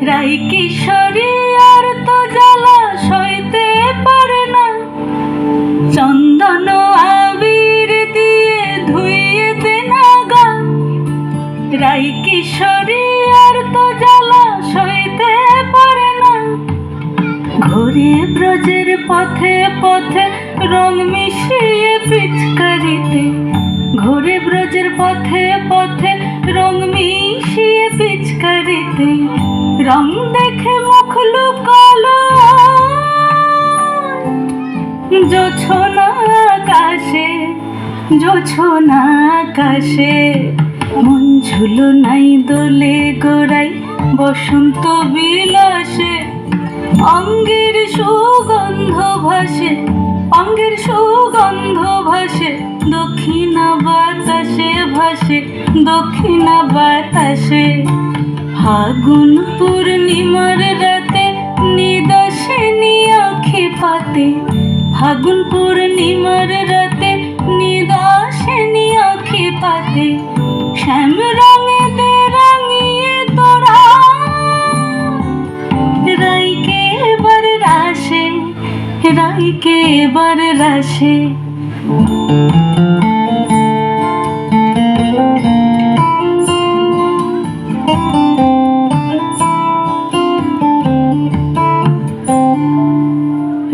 রাই কিশোরী আর তো জ্বালা সইতে পারে না, চন্দন আবির দিয়ে ধুইয়ে দে না গা। রাই কিশোরী আর তো জ্বালা সইতে পারে না, ঘুরে ব্রজের পথে পথে রং মিশিয়ে পিচকারিতে, ঘুরে ব্রজের পথে পথে রং মিশিয়ে পিচকারিতে, রং দেখে মুখ লুকালো জোছনা আকাশে, জোছনা আকাশে। মন ঝুলো নাই দোলে গোড়াই বসন্ত বিলাসে, অঙ্গের সুগন্ধ ভাসে, অঙ্গের সুগন্ধ ভাসে, দক্ষিণা বাতাসে ভাসে, দক্ষিণা বাতাসে। ফাগুন পূর্ণিমার রাতে নিদাসিনী আঁখি পাতে, ফাগুন পূর্ণিমার রাতে নিদাসিনী আঁখি পাতে, শ্যাম রঙে দে রাঙিয়ে তোরা রাইকে এবার রাশে, রাইকে এবার রাশে।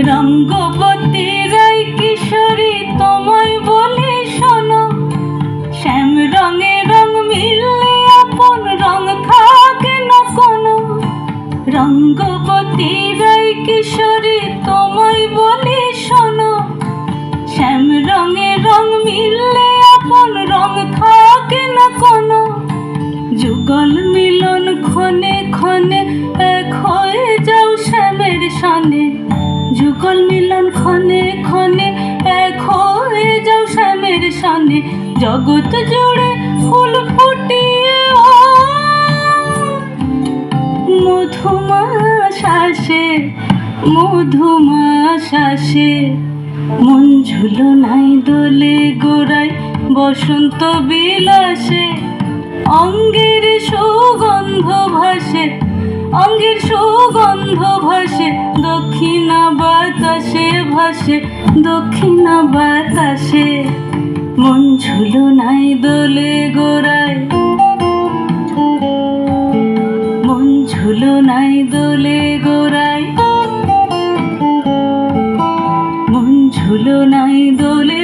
রঙ্গবতী রাই কিশোরী তোমায় বলে শোনো, শ্যাম রঙে রং মিললে আপন রং থাকে না কোনো। রঙ্গবতী রাই কিশোরী তোমায় বলে শোনো, শ্যাম রঙে রং মিললে আপন রং থাকে না কোনো। যুগল মিলন ক্ষণে ক্ষণে এক হয়ে যাও শ্যামের সনে, যুগল মিলন ক্ষণে ক্ষণে এক হয়ে যাও শ্যামের সনে। জগৎ জুড়ে ফুল ফুটিয়ে মধুমাশাসে, মধুমাশাসে। মন ঝুলো নাই দোলে গোড়ায় বসন্ত বিলাসে, অঙ্গের সুগন্ধ ভাসে, অঙ্গের সুগন্ধ ভাসে, দক্ষিণা বাতাসে ভাসে, দক্ষিণা বাতাসে। মন ঝুলো নাই দোলে গোড়ায়, মন ঝুলো নাই দোলে গোড়ায়, মন ঝুলো নাই দোলে